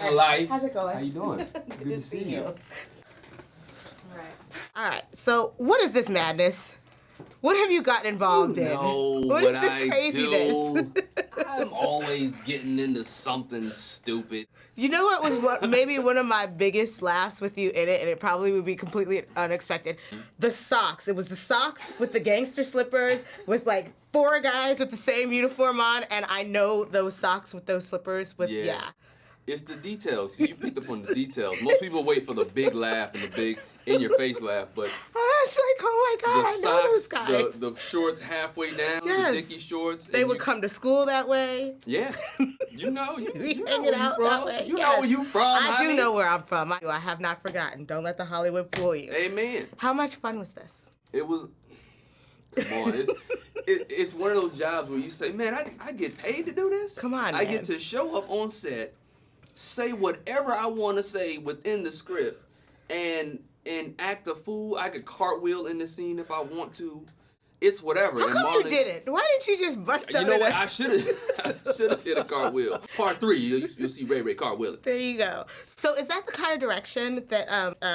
Life. How's it going? How you doing? Good to see you. All right. So, what is this madness? What have you gotten involved in? What is this craziness? I'm always getting into something stupid. You know what was maybe one of my biggest laughs with you in it, and it probably would be completely unexpected? The socks. It was the socks with the gangster slippers with like 4 guys with the same uniform on, and I know those socks with those slippers with, yeah. It's the details. See, you picked up on the details. Most people wait for the big laugh and the big in-your-face laugh, but it's like, oh my God, the I know those socks, guys. the shorts halfway down, the Dickie shorts. They would come to school that way. Yeah, you know, you know hanging out that way. You know where you from, I do know where I'm from. I have not forgotten. Don't let the Hollywood fool you. Amen. How much fun was this? It was. Come on, it's one of those jobs where you say, man, I get paid to do this. Come on, I get to show up on set, say whatever I want to say within the script, and act a fool. I could cartwheel in the scene if I want to. It's whatever. How come you didn't? Why didn't you just bust out? You know what? I should have did a cartwheel. Part 3, you'll see Ray cartwheeling. There you go. So is that the kind of direction that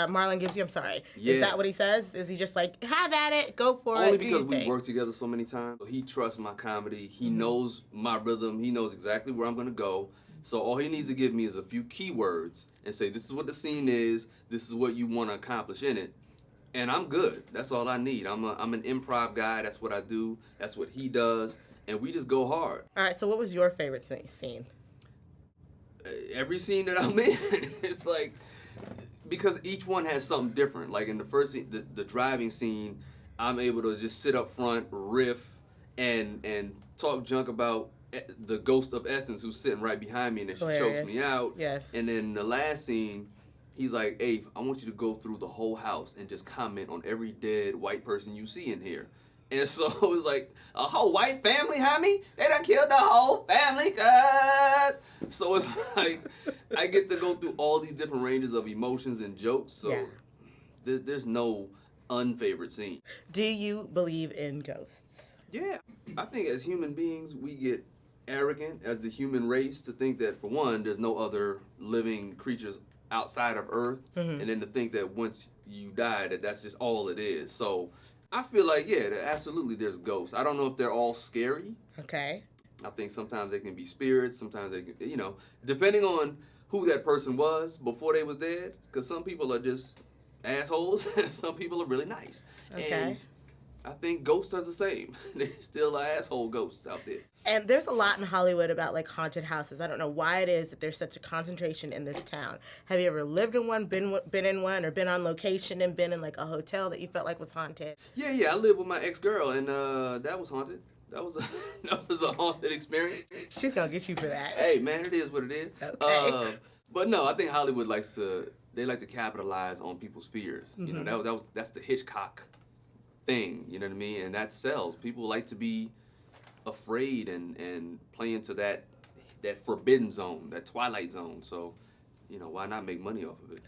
Marlon gives you? I'm sorry. Yeah. Is that what he says? Is he just like, have at it, go for it? Only because we worked together so many times. He trusts my comedy. He knows my rhythm. He knows exactly where I'm gonna go. So all he needs to give me is a few keywords and say, this is what the scene is. This is what you want to accomplish in it. And I'm good. That's all I need. I'm an improv guy. That's what I do. That's what he does. And we just go hard. All right, so what was your favorite scene? Every scene that I'm in, it's like, because each one has something different. Like in the first scene, the driving scene, I'm able to just sit up front, riff, and talk junk about the ghost of Essence who's sitting right behind me, and then she chokes me out. Yes. And then the last scene, he's like, hey, I want you to go through the whole house and just comment on every dead white person you see in here. And so it was like, a whole white family, homie? They done killed the whole family, God. So it's like, I get to go through all these different ranges of emotions and jokes. So there's no unfavorite scene. Do you believe in ghosts? Yeah. I think as human beings, we get arrogant as the human race to think that, for one, there's no other living creatures outside of Earth, and then to think that once you die, that's just all it is. So I feel like, yeah, absolutely there's ghosts. I don't know if they're all scary. Okay. I think sometimes they can be spirits, sometimes they can, you know, depending on who that person was before they was dead, because some people are just assholes, and some people are really nice. Okay. And I think ghosts are the same. They're still asshole ghosts out there. And there's a lot in Hollywood about like haunted houses. I don't know why it is that there's such a concentration in this town. Have you ever lived in one, been in one, or been on location and been in like a hotel that you felt like was haunted? Yeah. I lived with my ex-girl, and that was haunted. That was a haunted experience. She's gonna get you for that. Hey man, it is what it is. Okay. But no, I think Hollywood like to capitalize on people's fears. You know, that's the Hitchcock thing, you know what I mean? And that sells. People like to be afraid and play into that forbidden zone, that twilight zone. So, you know, why not make money off of it?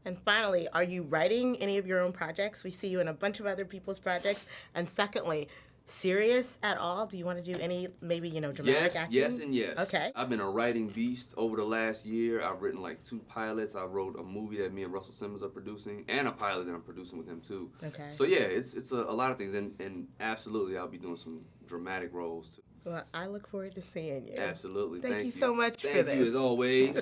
And finally, are you writing any of your own projects? We see you in a bunch of other people's projects. And secondly, serious at all? Do you want to do any, maybe, you know, dramatic acting? Yes, and yes. Okay. I've been a writing beast over the last year. I've written like 2 pilots. I wrote a movie that me and Russell Simmons are producing, and a pilot that I'm producing with him too. Okay. So yeah, it's a lot of things, and absolutely I'll be doing some dramatic roles too. Well, I look forward to seeing you. Absolutely. Thank you so much for this. Thank you as always.